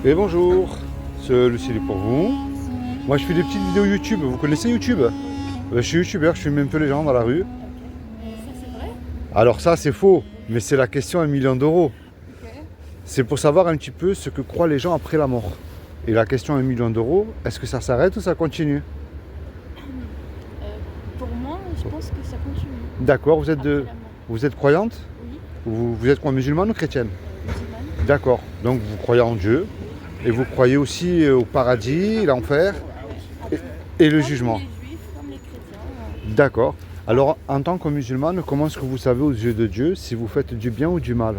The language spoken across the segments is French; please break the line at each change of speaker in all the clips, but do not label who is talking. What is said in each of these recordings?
Et bonjour, c'est Lucille pour vous. Moi je fais des petites vidéos YouTube, vous connaissez YouTube? Je suis youtubeur, je filme un peu les gens dans la rue.
Ok. Ça c'est vrai?
Alors ça c'est faux, mais c'est la question à 1 million d'euros.
Ok.
C'est pour savoir un petit peu ce que croient les gens après la mort. Et la question à 1 million d'euros, est-ce que ça s'arrête ou ça continue?
Pour moi, je pense que ça continue.
D'accord,
Après la mort.
vous êtes croyante?
Oui,
Vous êtes quoi, musulmane ou chrétienne?
musulmane.
D'accord, donc vous croyez en Dieu. Et vous croyez aussi au paradis, l'enfer et le jugement.
Comme les juifs, comme les chrétiens.
D'accord. Alors, en tant que musulmane, comment est-ce que vous savez aux yeux de Dieu si vous faites du bien ou du mal?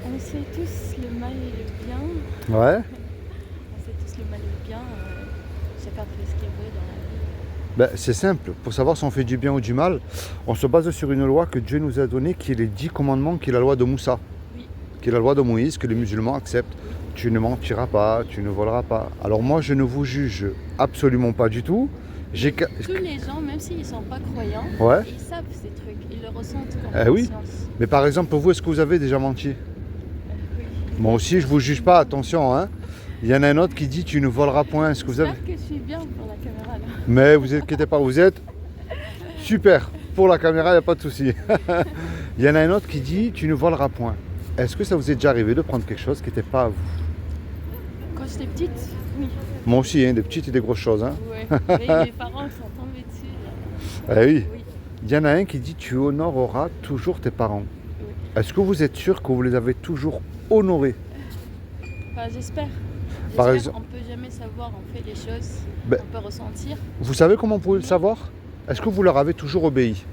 On sait tous le mal et le bien.
Ouais.
On sait tous le mal et le bien. Chacun fait ce qu'il veut dans la vie.
Ben, c'est simple. Pour savoir si on fait du bien ou du mal, on se base sur une loi que Dieu nous a donnée, qui est les 10 commandements, qui est la loi de Moussa,
Oui.
qui est la loi de Moïse, que les musulmans acceptent. Tu ne mentiras pas, tu ne voleras pas. Alors moi, je ne vous juge absolument pas du tout.
Tous les gens, même s'ils ne sont pas croyants,
Ouais.
ils savent ces trucs. Ils le ressentent comme
Eh oui.
conscience.
Mais par exemple, vous, est-ce que vous avez déjà menti?
Oui.
Moi aussi, je vous juge pas, attention, hein. Il y en a un autre qui dit tu ne voleras point. Est-ce que vous avez...
J'espère que je suis bien pour la caméra là.
Mais vous inquiétez pas, vous êtes super. Pour la caméra, il n'y a pas de souci. Il y en a un autre qui dit tu ne voleras point. Est-ce que ça vous est déjà arrivé de prendre quelque chose qui n'était pas à vous?
Quand j'étais petite, oui.
Moi aussi, hein, des petites et des grosses choses. Hein.
Ouais. Mais mes parents sont tombés dessus.
Eh oui.
Oui.
Il y en a un qui dit tu honoreras toujours tes parents.
Oui.
Est-ce que vous êtes sûr que vous les avez toujours honorés?
Enfin, j'espère.
Par
J'espère.
exemple-
On peut jamais savoir, on fait les choses,
Ben-
on peut ressentir.
Vous savez comment vous pouvez le savoir? Est-ce que vous leur avez toujours obéi?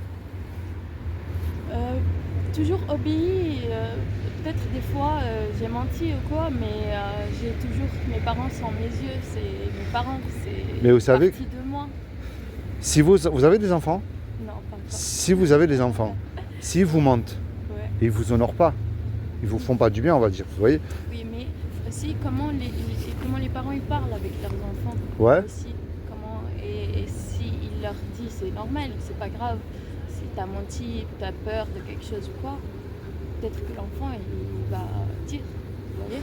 Toujours obéi, peut-être des fois j'ai menti ou quoi, mais j'ai toujours, mes parents sont mes yeux, c'est mes parents, c'est
Mais vous savez-
partie de moi.
Si vous avez des enfants,
Non, pas encore.
si vous avez des enfants, s'ils vous mentent,
Ouais.
ils vous honorent pas, ils vous font pas du bien, on va dire. Vous voyez?
Oui, mais aussi comment les parents ils parlent avec leurs enfants.
Ouais.
Aussi, et si il leur dit c'est normal, c'est pas grave. Si t'as menti, t'as peur de quelque chose ou quoi, peut-être que l'enfant il va dire, vous voyez.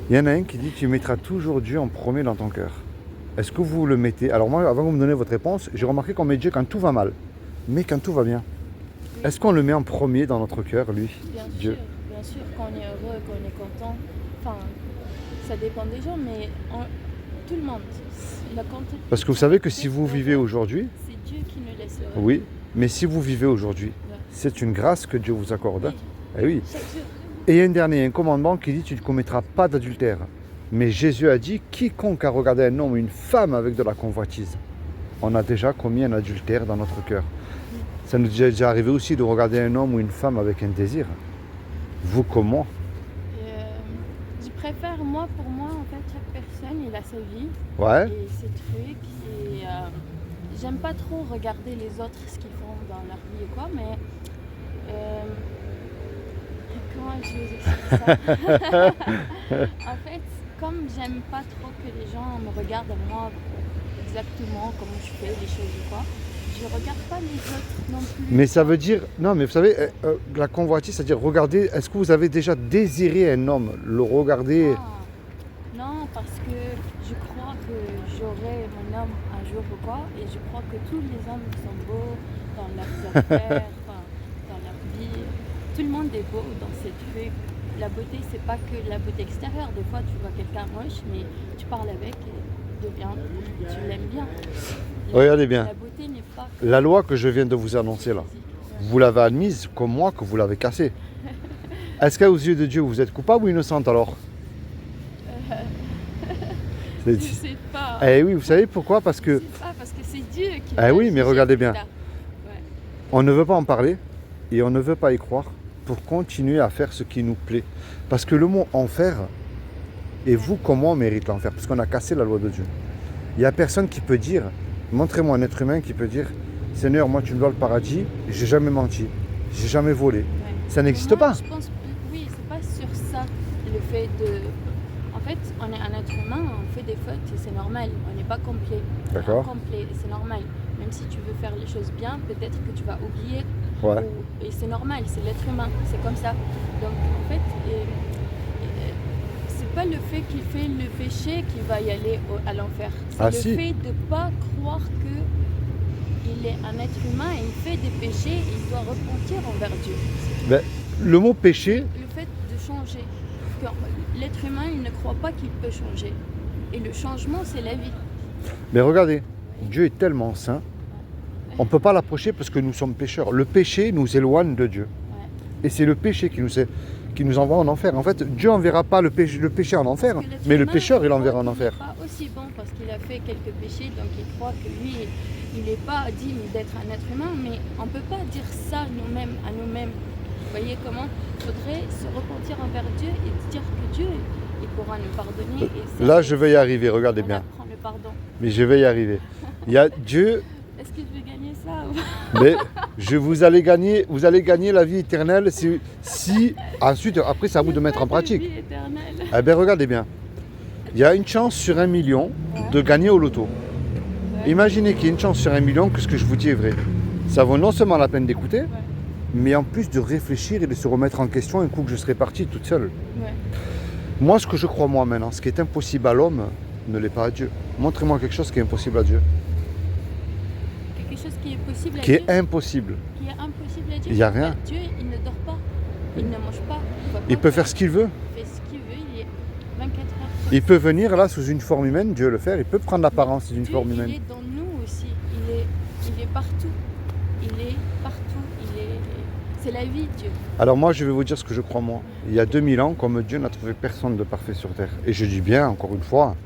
Il y en a un qui dit tu mettras toujours Dieu en premier dans ton cœur. Est-ce que vous le mettez? Alors moi, avant que vous me donniez votre réponse, j'ai remarqué qu'on met Dieu quand tout va mal, mais quand tout va bien.
Oui.
Est-ce qu'on le met en premier dans notre cœur, lui, Dieu?
Bien sûr, quand on est heureux, quand on est content, enfin, ça dépend des gens, mais tout le monde.
Parce que vous savez que si vous vivez aujourd'hui,
c'est Dieu qui nous laisse heureux.
oui, mais si vous vivez aujourd'hui,
Ouais.
c'est une grâce que Dieu vous accorde.
Oui.
Eh oui.
Chaque jour.
Et il y a un dernier, un commandement qui dit tu ne commettras pas d'adultère. Mais Jésus a dit quiconque a regardé un homme ou une femme avec de la convoitise, on a déjà commis un adultère dans notre cœur. Ça nous est déjà arrivé aussi de regarder un homme ou une femme avec un désir. Vous comme moi.
Je préfère, pour moi, en fait, chaque personne, il a sa vie
Ouais.
et ses trucs. Et j'aime pas trop regarder les autres, ce qu'ils font dans leur vie et quoi, mais comment je vous explique ça? En fait, comme j'aime pas trop que les gens me regardent à moi exactement comment je fais les choses ou quoi, je regarde pas les autres non plus.
Mais ça veut dire, non mais vous savez, la convoitise, c'est-à-dire regarder, est-ce que vous avez déjà désiré un homme? Le regarder,
Ah, non, parce que je crois que j'aurai mon homme un jour ou quoi, et je crois que tous les hommes sont beaux dans leurs affaires, enfin, dans leur vie. Tout le monde est beau dans ces trucs. La beauté, c'est pas que la beauté extérieure. Des fois, tu vois quelqu'un moche, mais tu parles avec et devient, tu l'aimes bien.
Regardez bien.
La beauté n'est pas
la loi que je viens de vous annoncer là,
physique.
vous l'avez admise comme moi que vous l'avez cassée. Est-ce qu'aux yeux de Dieu, vous êtes coupable ou innocente alors?
Je sais pas.
Eh oui, vous savez pourquoi? Parce
Je
que
sais pas, parce que c'est Dieu qui.
Eh
va
oui, mais
juger
regardez
plus
bien.
tard. Ouais.
on ne veut pas en parler et on ne veut pas y croire pour continuer à faire ce qui nous plaît. Parce que le mot enfer, et vous comme moi, on mérite l'enfer, parce qu'on a cassé la loi de Dieu. Il n'y a personne qui peut dire, montrez-moi un être humain qui peut dire, Seigneur, moi tu me dois le paradis, j'ai jamais menti, j'ai jamais volé.
Ouais.
Ça n'existe
Moi,
pas.
Je pense, oui, c'est pas sur ça le fait de. En fait, on est un être humain, on fait des fautes et c'est normal. On n'est pas complet.
D'accord.
Incomplet, et c'est normal. Même si tu veux faire les choses bien, peut-être que tu vas oublier.
Ouais.
Et c'est normal, c'est l'être humain, c'est comme ça. Donc en fait, c'est pas le fait qu'il fait le péché qui va y aller à l'enfer. C'est
Ah
le
si.
fait de ne pas croire qu'il est un être humain et il fait des péchés et il doit repentir envers Dieu.
Ben, le mot péché,
Le fait de changer. Parce que l'être humain, il ne croit pas qu'il peut changer. Et le changement, c'est la vie.
mais regardez, Dieu est tellement saint, on ne peut pas l'approcher parce que nous sommes pécheurs. Le péché nous éloigne de Dieu.
Ouais.
Et c'est le péché qui nous envoie en enfer. En fait, Dieu n'enverra pas le péché en enfer,
Parce que l'être
mais le
humain,
pécheur, il
croit
enverra en
qu'il
enfer.
n'est pas aussi bon parce qu'il a fait quelques péchés, donc il croit que lui, il n'est pas digne d'être un être humain, mais on ne peut pas dire ça nous-mêmes, à nous-mêmes. Vous voyez comment il faudrait se repentir envers Dieu et dire que Dieu, il pourra nous pardonner. Et ça,
Là, je vais y arriver, regardez
on
bien.
apprend le pardon.
Mais je vais y arriver. Il y a Dieu,
Est-ce que je vais gagner ça
mais vous allez gagner la vie éternelle si ensuite, après, c'est à vous de mettre en pratique.
Vie éternelle.
Eh bien, regardez bien. Il y a une chance sur 1 million de gagner au loto.
Ouais.
Imaginez qu'il y ait une chance sur 1 million que ce que je vous dis est vrai. Ça vaut non seulement la peine d'écouter,
Ouais.
mais en plus de réfléchir et de se remettre en question un coup que je serai parti toute seule.
Ouais.
Moi, ce que je crois moi maintenant, ce qui est impossible à l'homme, ne l'est pas à Dieu. Montrez-moi quelque chose qui est impossible à Dieu.
Quelque chose qui est possible à
Qui
Dieu.
est impossible.
Qui est impossible à Dieu.
Il y a rien.
Dieu, il ne dort pas. Il ne mange pas. Va
Il
pas
peut faire ce qu'il veut.
Il fait ce qu'il veut. Il est 24 heures.
Il peut venir là sous une forme humaine, Dieu le faire. Il peut prendre l'apparence d'une
Dieu,
forme humaine.
il est dans nous aussi. Il est partout. Il est partout. C'est la vie, Dieu.
Alors moi, je vais vous dire ce que je crois moi. Il y a 2000 ans, comme Dieu n'a trouvé personne de parfait sur terre. Et je dis bien, encore une fois,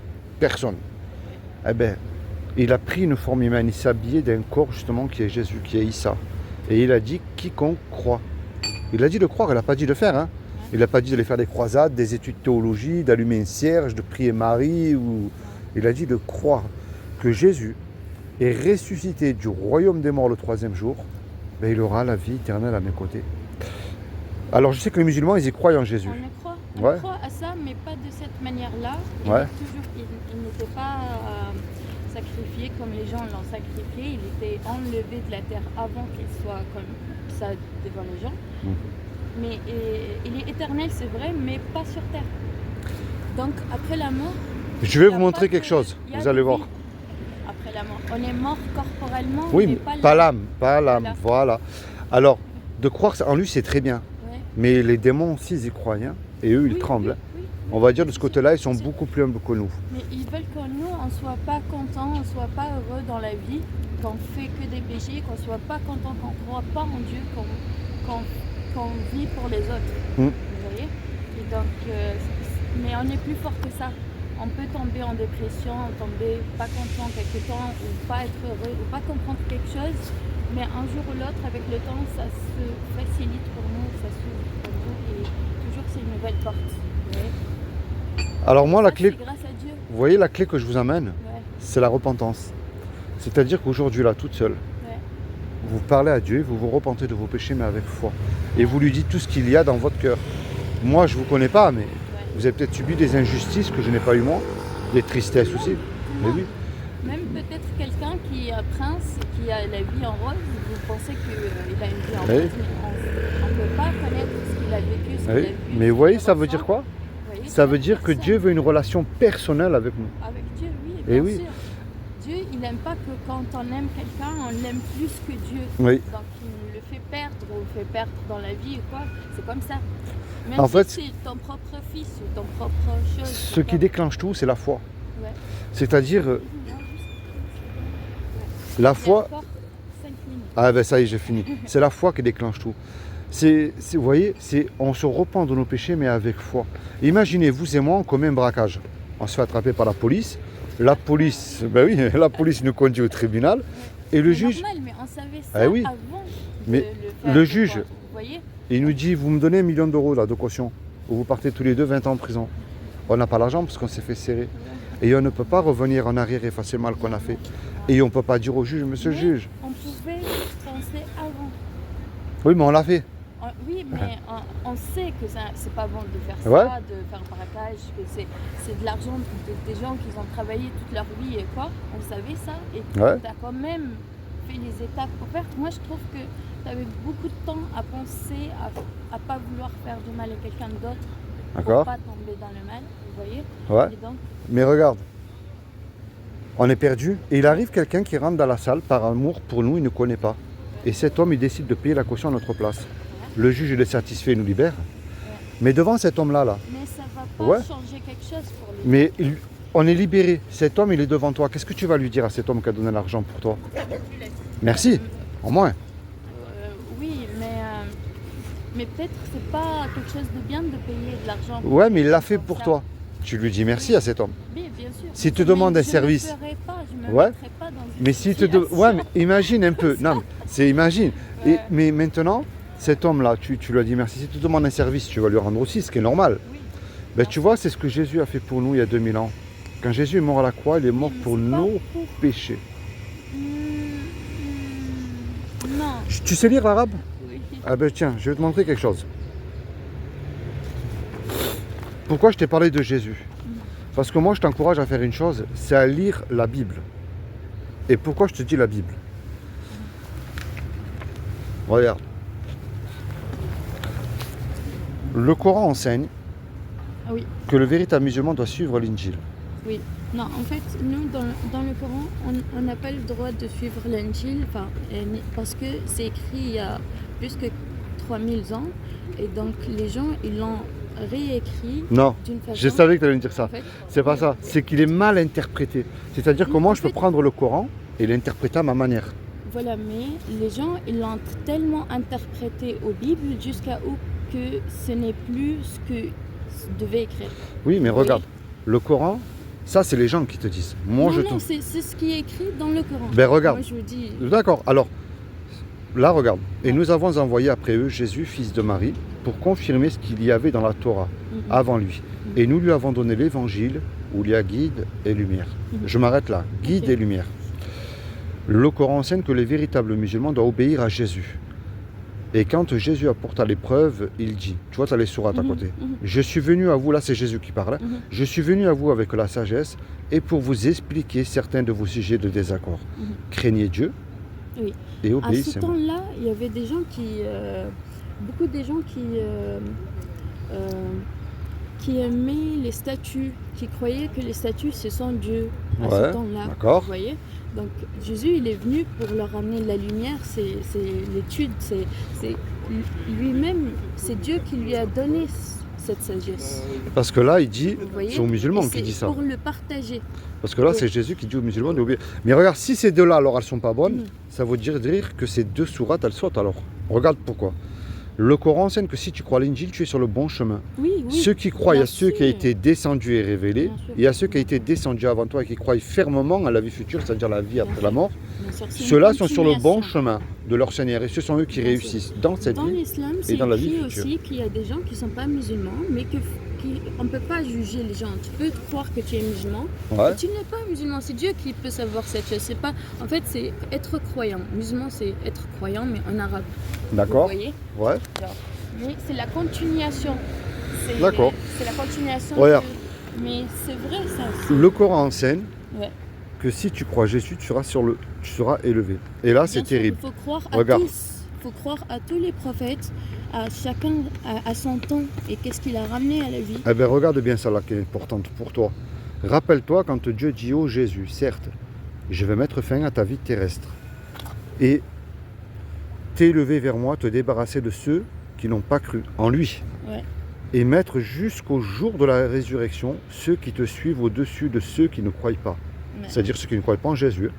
personne. Eh bien, il a pris une forme humaine. Il s'est habillé d'un corps justement qui est Jésus, qui est Issa. Et il a dit quiconque croit. Il a dit de croire, il n'a pas dit de faire. Hein. Il n'a pas dit d'aller faire des croisades, des études de théologie, d'allumer une cierge, de prier Marie. Il a dit de croire que Jésus est ressuscité du royaume des morts le 3e jour. Ben, il aura la vie éternelle à mes côtés. Alors je sais que les musulmans, ils y croient en Jésus.
On y croit. On
Ouais.
croit à ça, mais pas de cette manière-là.
Ouais.
Il n'était pas sacrifié comme les gens l'ont sacrifié. Il était enlevé de la terre avant qu'il soit comme ça devant les gens. Mais il est éternel, c'est vrai, mais pas sur terre. Donc après la mort,
Je vais
il y a
vous montrer
pas
quelque
de-
chose,
il y a
vous
de
allez voir.
vie après la mort. On est mort corporellement,
Oui,
mais
mais
pas l'âme.
pas l'âme, voilà. Alors, de croire en lui, c'est très bien.
Ouais.
Mais les démons aussi, ils y croient. Hein. Et eux, ils
Oui,
tremblent.
oui, oui,
On va dire de ce
bien sûr,
côté-là, ils sont
bien sûr.
beaucoup plus humbles que nous.
Mais ils veulent que nous, on ne soit pas contents, on ne soit pas heureux dans la vie, qu'on fait que des péchés, qu'on ne soit pas content, qu'on ne croit pas en Dieu, qu'on vit pour les autres.
Mm.
Vous voyez? Et donc, mais on est plus fort que ça. On peut tomber en dépression, tomber pas content quelque temps, ou pas être heureux, ou pas comprendre quelque chose. Mais un jour ou l'autre, avec le temps, ça se facilite pour nous, ça s'ouvre pour nous, et toujours c'est une nouvelle porte. Vous voyez?
Alors moi, la
Ça,
clé,
c'est grâce à Dieu.
vous voyez, la clé que je vous amène,
Ouais,
c'est la repentance. C'est-à-dire qu'aujourd'hui, là, toute seule,
ouais.
vous parlez à Dieu, vous vous repentez de vos péchés, mais avec foi. Et vous lui dites tout ce qu'il y a dans votre cœur. Moi, je ne vous connais pas, mais vous avez peut-être subi des injustices que je n'ai pas eu moi, des tristesses aussi. Mais oui.
Même peut-être quelqu'un qui est un prince, qui a la vie en rose, vous pensez qu'il a une vie en
Oui.
rose, mais on ne peut pas connaître ce qu'il a vécu, ce qu'il a
Oui.
vu.
Mais
ce
vous voyez,
qu'il
ça veut
ressent.
dire quoi?
Vous voyez,
Ça
c'est
veut dire que
personne.
Dieu veut une relation personnelle avec nous.
Avec Dieu, oui,
Eh
bien
oui.
sûr. Dieu, il n'aime pas que quand on aime quelqu'un, on l'aime plus que Dieu.
Oui.
Donc il nous le fait perdre ou le fait perdre dans la vie ou quoi. C'est comme ça. Même
En
si
fait,
c'est ton propre fils ou ton propre chose.
Ce qui
quoi.
déclenche tout, c'est la foi.
Ouais.
C'est-à-dire,
Non,
la
juste-
foi.
Il y a encore 5 minutes.
Ah ben ça y est, j'ai fini. C'est la foi qui déclenche tout. Vous voyez, on se repent de nos péchés, mais avec foi. Imaginez, vous et moi, on commet un braquage. On se fait attraper par la police. La police, ben oui, la police nous conduit au tribunal. Et le
C'est
juge,
normal, mais on savait ça
Ah oui.
avant
Mais
de le faire.
le
je
juge-
crois. Vous voyez?
il nous dit, vous me donnez 1 million d'euros là, de caution. Ou vous partez tous les deux 20 ans en prison. On n'a pas l'argent parce qu'on s'est fait serrer. Et on ne peut pas revenir en arrière et effacer le mal qu'on a fait. Et on ne peut pas dire au juge, monsieur le
Mais
juge.
On pouvait penser avant.
Oui, mais on l'a fait.
Oui, mais on sait que c'est pas bon de faire ça,
Ouais.
de faire un braquage, que c'est de l'argent des gens qui ont travaillé toute leur vie et quoi. On savait ça et
Ouais.
tu as quand même fait les étapes pour faire. Moi, je trouve que tu avais beaucoup de temps à penser, à pas vouloir faire du mal à quelqu'un d'autre.
D'accord.
pas tomber dans le mal, vous voyez.
Ouais.
Et donc,
Mais regarde, on est perdu. Et il arrive quelqu'un qui rentre dans la salle par amour pour nous, il ne connaît pas. Et cet homme, il décide de payer la caution à notre place. Le juge, il est satisfait, il nous libère. Mais devant cet homme-là,
mais ça va pas
Ouais.
changer quelque chose pour lui.
mais on est libéré. Cet homme, il est devant toi. Qu'est-ce que tu vas lui dire à cet homme qui a donné l'argent pour toi? Merci, au moins.
Oui, mais peut-être c'est pas quelque chose de bien de payer de l'argent.
Ouais, mais il l'a fait
comme
pour
ça.
toi. Tu lui dis merci à cet homme.
Oui, bien sûr.
S'il te
Mais
demande un
je
service.
le ferai pas, je me
Ouais.
mettrai pas dans une
Mais s'il te
situation.
ouais, mais imagine un peu. Non, mais c'est imagine.
Ouais.
Mais maintenant, cet homme-là, tu lui as dit merci. S'il te demande un service, tu vas lui rendre aussi, ce qui est normal.
Oui.
Ben, tu vois, c'est ce que Jésus a fait pour nous il y a 2000 ans. Quand Jésus est mort à la croix, il est mort
Mais
pour
c'est pas
nos
pour-
péchés.
Non.
Tu sais lire l'arabe?
Oui.
Ah ben tiens, je vais te montrer quelque chose. Pourquoi je t'ai parlé de Jésus? Parce que moi, je t'encourage à faire une chose, c'est à lire la Bible. Et pourquoi je te dis la Bible? Regarde. Le Coran enseigne
Ah oui.
que le véritable musulman doit suivre l'Injil.
Oui. Non, en fait, nous, dans le Coran, on n'a pas le droit de suivre l'Injil parce que c'est écrit il y a plus que 3000 ans. Et donc, les gens, ils l'ont réécrit
Non,
d'une façon...
je savais que tu allais me dire ça.
En fait,
C'est pas ça, c'est qu'il est mal interprété. C'est-à-dire que
Oui,
moi,
en
je peux
fait-
prendre le Coran et l'interpréter à ma manière.
Voilà, mais les gens, ils l'ont tellement interprété aux Bibles jusqu'à où que ce n'est plus ce que devait écrire.
Oui, mais
Oui.
regarde, le Coran, ça, c'est les gens qui te disent. Moi,
non,
je
non,
te...
c'est ce qui est écrit dans le Coran.
Ben, regarde.
Moi, je vous dis...
D'accord, alors, là, regarde. Et nous avons envoyé après eux Jésus, fils de Marie, pour confirmer ce qu'il y avait dans la Torah
Mhm.
avant lui. Et nous lui avons donné l'évangile où il y a guide et lumière.
Mhm.
Je m'arrête là, guide
Ok.
et lumière. Le Coran enseigne que les véritables musulmans doivent obéir à Jésus. Et quand Jésus apporte à l'épreuve, il dit, tu vois, tu as les sourates à
Mhm,
côté.
mhm.
Je suis venu à vous, là c'est Jésus qui parle, hein.
Mhm.
Je suis venu à vous avec la sagesse et pour vous expliquer certains de vos sujets de désaccord.
Mhm.
Craignez Dieu
Oui.
et
À ce
obéissez-moi.
temps-là, il y avait des gens beaucoup de gens qui aimaient les statues, qui croyaient que les statues, ce sont Dieu à
Ouais,
ce temps-là.
d'accord.
Vous voyez? Donc Jésus, il est venu pour leur amener la lumière, c'est l'étude, c'est lui-même, c'est Dieu qui lui a donné cette sagesse.
Parce que là, il dit,
Vous voyez?
c'est aux musulmans
Et
qui dit ça.
pour le partager.
Parce que là,
Oui.
c'est Jésus qui dit aux musulmans d'obéir. Mais regarde, si ces deux-là, alors elles sont pas bonnes,
Mhm.
ça veut dire que ces deux sourates, elles sautent alors. Regarde pourquoi. Le Coran enseigne que si tu crois à l'Injil, tu es sur le bon chemin.
Oui, oui.
Ceux qui croient, il y a
bien
ceux qui ont
sûr.
été descendus et révélés,
Bien sûr.
et il y a ceux qui ont été descendus avant toi et qui croient fermement à la vie future, c'est-à-dire la vie après
Bien
la
sûr.
mort.
Bien sûr, c'est une
Ceux-là sont sur le bon
continuation.
chemin de leur Seigneur et ce sont eux qui
Bien sûr.
réussissent dans cette
Dans
vie.
l'islam, c'est
dans la vie
écrit
future.
aussi qu'il y a des gens qui ne sont pas musulmans, mais on ne peut pas juger les gens. Tu peux croire que tu es musulman,
Ouais.
mais tu n'es pas musulman. C'est Dieu qui peut savoir cette chose. C'est pas... En fait, c'est être croyant. Musulman, c'est être croyant, mais en arabe.
D'accord.
Vous voyez?
Ouais.
Mais c'est la continuation.
D'accord.
C'est la continuation.
Regarde.
Mais c'est vrai, ça.
Le Coran enseigne
Ouais.
que si tu crois Jésus, tu seras élevé. Et là, c'est
Bien sûr,
terrible.
Il faut croire à
Regarde.
tous. Il faut croire à tous les prophètes, à chacun à son temps et qu'est-ce qu'il a ramené à la vie.
Eh bien, regarde bien ça là qui est importante pour toi. Rappelle-toi quand Dieu dit ô Jésus, certes, je vais mettre fin à ta vie terrestre et t'élever vers moi, te débarrasser de ceux qui n'ont pas cru en lui.
Ouais.
Et mettre jusqu'au jour de la résurrection ceux qui te suivent au-dessus de ceux qui ne croient pas.
Ouais.
C'est-à-dire ceux qui ne croient pas en Jésus.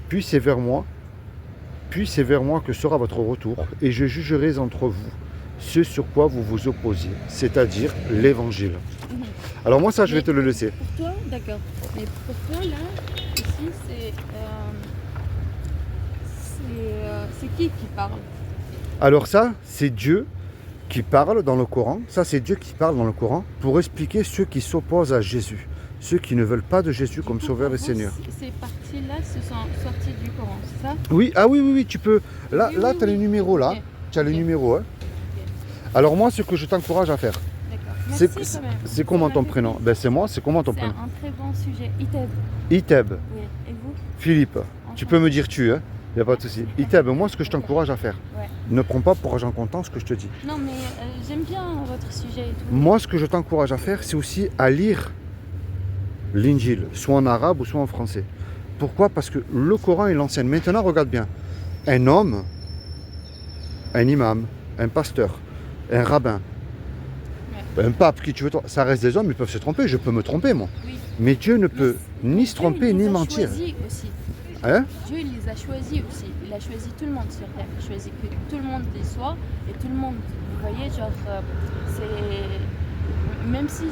Puis c'est vers moi que sera votre retour, et je jugerai entre vous ce sur quoi vous vous opposiez, c'est-à-dire l'évangile.
Mhm.
Alors moi ça je vais
Mais
te le laisser.
Pour toi, d'accord. Mais pour toi, là, ici, c'est qui parle?
Alors ça, c'est Dieu qui parle dans le Coran. Ça, c'est Dieu qui parle dans le Coran pour expliquer ceux qui s'opposent à Jésus, ceux qui ne veulent pas de Jésus comme
Du coup,
Sauveur et
pour vous,
Seigneur.
Ces parties-là se sont sorties du Coran, c'est ça?
Oui, ah oui, tu peux. Là,
Oui,
là
oui,
tu as les
oui.
numéros là.
Ok.
Tu as les
Ok.
numéros. Hein. Alors moi, ce que je t'encourage à faire,
D'accord.
c'est
Merci quand même.
c'est comment ton
C'est
prénom? Ben c'est moi, c'est comment ton
C'est
prénom?
un très bon sujet. Iteb.
Iteb,
Oui. Et vous?
Philippe. Tu peux me dire tu, hein? Il n'y a pas de souci. Iteb, moi, ce que je t'encourage à faire,
Ouais.
ne prends pas pour argent comptant ce que je te dis.
Non, mais j'aime bien votre sujet et tout.
Moi, ce que je t'encourage à faire, c'est aussi à lire l'Injil, soit en arabe ou soit en français. Pourquoi? Parce que le Coran, il enseigne. Maintenant, regarde bien. Un homme, un imam, un pasteur, un rabbin, un pape, qui tu veux, ça reste des hommes, ils peuvent se tromper. Je peux me tromper, moi.
Oui.
Mais Dieu ne peut ni se tromper ni mentir.
Dieu, il les a choisis aussi.
Hein?
Dieu, il les a choisis aussi. Il a choisi tout le monde sur Terre. Il a choisi que tout le monde y soit et tout le monde. Vous voyez, genre, c'est. Même si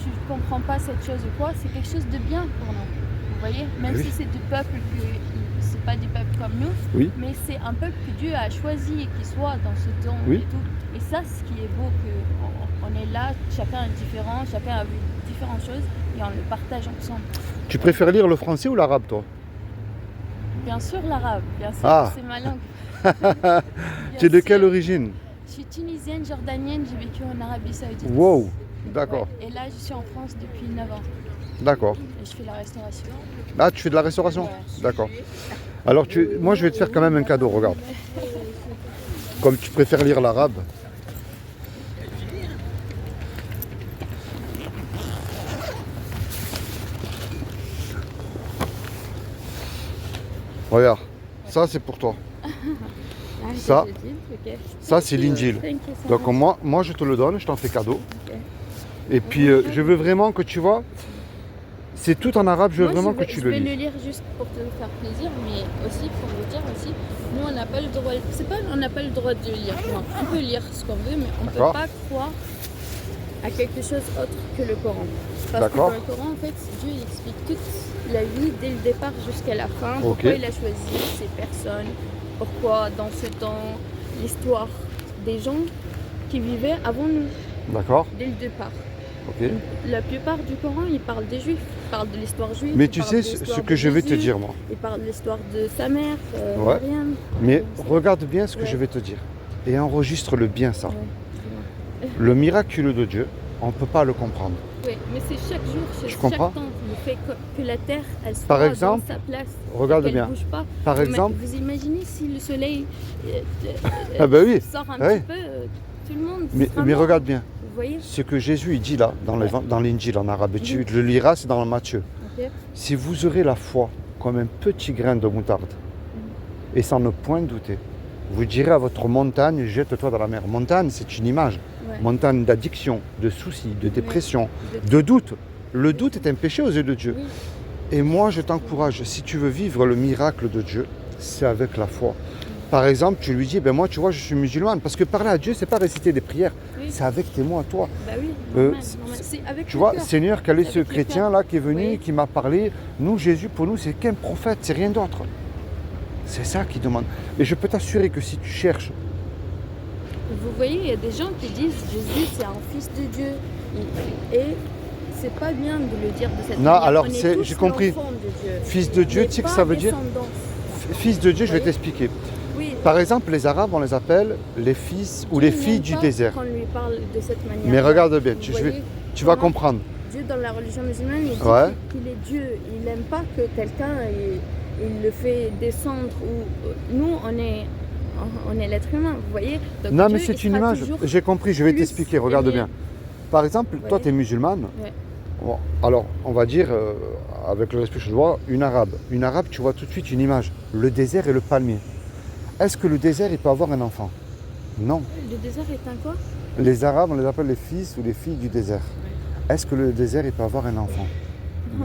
tu ne comprends pas cette chose ou quoi, c'est quelque chose de bien pour nous. Vous voyez? Même
Oui.
si c'est du peuple que. C'est pas du peuple comme nous,
Oui.
mais c'est un peuple que Dieu a choisi et qui soit dans ce temps
Oui.
et tout. Et ça, ce qui est beau, qu'on est là, chacun est différent, chacun a vu différentes choses et on le partage ensemble.
Tu préfères lire le français ou l'arabe, toi?
Bien sûr l'arabe, bien sûr,
Ah.
c'est ma langue.
Tu es de
Bien
quelle
sûr.
origine?
Je suis tunisienne, jordanienne, j'ai vécu en Arabie Saoudite.
Wow, d'accord,
Ouais. Et là, je suis en France depuis 9 ans
d'accord.
et je fais la restauration.
Ah, tu fais de la restauration?
Ouais.
D'accord. Alors, moi, je vais te faire quand même un cadeau, regarde. Comme tu préfères lire l'arabe. Regarde, ça c'est pour toi. Ça, ça c'est l'Injil. Donc moi je te le donne, je t'en fais cadeau.
Ok.
Et puis je veux vraiment que tu vois, c'est tout en arabe, je veux vraiment que tu le
Je vais
lis.
le lire juste pour te faire plaisir, mais aussi pour vous dire aussi, nous on n'a pas le droit, c'est pas on n'a pas le droit de lire, non, on peut lire ce qu'on veut, mais on ne peut
D'accord.
pas croire à quelque chose autre que le Coran. Parce que
D'accord.
dans le Coran, en fait, Dieu il explique toute la vie dès le départ jusqu'à la fin,
Ok.
pourquoi il a choisi ces personnes, pourquoi dans ce temps, l'histoire des gens qui vivaient avant nous,
D'accord.
dès le départ.
Ok.
La plupart du Coran, il parle des Juifs, il parle de l'histoire juive.
Mais
il
tu
parle
sais
de
ce
l'histoire
que
de
je vais te
Jésus,
dire moi.
Il parle de l'histoire de sa mère,
Ouais.
Mariam.
Mais regarde bien ce que
Ouais.
je vais te dire. Et enregistre-le bien ça.
Ouais, dis-moi.
Le miraculeux de Dieu, on ne peut pas le comprendre.
Ouais, mais c'est chaque jour,
Je
chaque
comprends.
temps, le fait que la terre, elle soit
Par exemple,
dans sa place,
regarde
qu'elle
bien.
bouge pas.
Par
Vous
exemple,
vous imaginez si le soleil
ah ben oui,
sort un
ouais.
petit peu, tout le monde
mais
sera mort.
regarde bien.
Vous voyez?
Ce que Jésus il dit là, dans l'Injil en arabe, et tu le liras, c'est dans Matthieu.
Ok.
Si vous aurez la foi comme un petit grain de moutarde, et sans ne point douter, vous direz à votre montagne, jette-toi dans la mer. Montagne, c'est une image.
Ouais.
Montagne d'addiction, de soucis, de dépression,
De-
de doute. Le doute est un péché aux yeux de Dieu.
Oui.
Et moi, je t'encourage, si tu veux vivre le miracle de Dieu, c'est avec la foi. Par exemple, tu lui dis, ben moi, tu vois, je suis musulmane. Parce que parler à Dieu, c'est pas réciter des prières,
Oui.
c'est avec tes mots à toi.
Bah oui,
Euh,
normal, normal. C'est avec
Tu
le
vois,
cœur.
Seigneur, quel est ce
Avec le
chrétien-là qui est venu,
Oui.
qui m'a parlé? Nous, Jésus, pour nous, c'est qu'un prophète, c'est rien d'autre. C'est ça qu'il demande. Et je peux t'assurer que si tu cherches,
Vous voyez, il y a des gens qui disent Jésus c'est un fils de Dieu. Et c'est pas bien de le dire de cette
Non,
manière.
alors,
On est
c'est-
tous
j'ai compris.
l'enfant de Dieu.
fils de Dieu,
Mais
tu sais que
pas
ça veut dire
descendance.
fils de Dieu, je vais
Oui.
t'expliquer.
Oui.
Par exemple, les Arabes, on les appelle les fils ou les
Dieu
filles
n'aime
du
pas
désert.
Qu'on lui parle de cette manière.
Mais regarde bien,
Vous
tu
voyez,
vas
comment
comprendre.
Dieu dans la religion musulmane, il dit
Ouais.
qu'il est Dieu. Il n'aime pas que quelqu'un il le fait descendre. Ou nous, on est l'être humain. Vous voyez. Donc
Non,
Dieu,
mais c'est
il
une
sera
image.
toujours
J'ai compris, je vais
plus
t'expliquer, regarde
aimé.
bien. Par exemple, toi,
voyez.
tu es musulmane.
Ouais.
Bon, alors, on va dire, avec le respect que je dois, une arabe. Une arabe, tu vois tout de suite une image. Le désert et le palmier. Est-ce que le désert, il peut avoir un enfant? Non.
Le désert est un quoi?
Les arabes, on les appelle les fils ou les filles du désert. Est-ce que le désert, il peut avoir un enfant?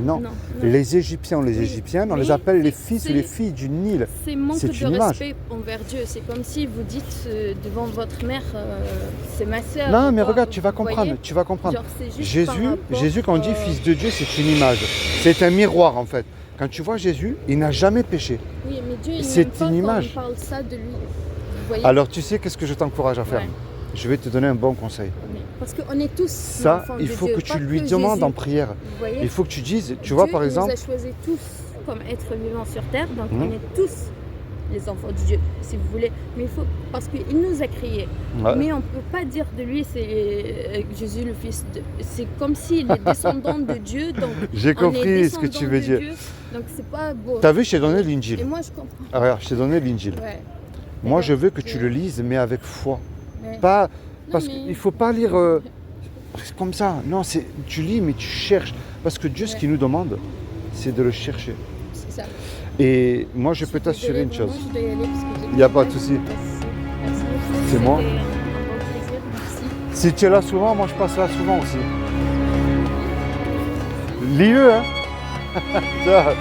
Non.
non.
Les Égyptiens ou les
Oui,
Égyptiennes, on
mais
les appelle les
c'est-
fils ou les filles du Nil.
C'est manque
C'est
de
une image.
respect envers Dieu. C'est comme si vous dites devant votre mère, c'est ma sœur.
Non,
ou
mais
quoi,
regarde, tu vas
vous
comprendre,
voyez.
tu vas comprendre.
Genre, c'est juste par
Jésus,
rapport,
Jésus, quand on dit fils de Dieu, c'est une image. C'est un miroir, en fait. Quand tu vois Jésus, il n'a jamais péché.
Oui, mais Dieu, il
c'est
n'aime pas
une
quand
image.
on parle ça de lui. Vous voyez.
Alors, tu sais, qu'est-ce que je t'encourage à faire?
Ouais.
Je vais te donner un bon conseil.
Mais- Parce qu'on est tous
Ça,
enfants
il
de
faut
Dieu,
que tu
pas
lui
que
demandes
Jésus.
en prière.
Vous voyez.
Il faut que tu dises, tu vois,
Dieu,
par
il
exemple,
nous a choisis tous comme êtres vivants sur terre, donc
Mhm.
on est tous les enfants de Dieu, si vous voulez. Mais il faut, parce qu'il nous a créés.
Ouais.
Mais on ne peut pas dire de lui, c'est Jésus le Fils de... C'est comme s'il est descendant de Dieu. Donc
J'ai
on est
compris ce que tu
descendant
veux
de
dire.
Dieu, donc c'est pas beau.
T'as vu, je t'ai donné
Et
l'Injil.
moi, je comprends.
Ah, regarde, je t'ai donné l'Injil.
Ouais.
Moi, je veux que
Donc,
tu le lises, mais avec foi.
mais-
Pas,
Non,
parce
mais-
qu'il ne faut pas lire c'est comme ça. Non, tu lis, mais tu cherches. Parce que Dieu, ce
Ouais.
qu'il nous demande, c'est de le chercher.
C'est ça.
Et moi, je peux
suis
t'assurer
désolée,
une chose.
vraiment, je dois y aller parce que j'ai
Il y a
du
pas de
travail.
souci.
Merci beaucoup.
C'est moi.
C'était un bon plaisir. Merci.
Si tu es là souvent, moi, je passe là souvent aussi. Lis-le, hein. Ciao.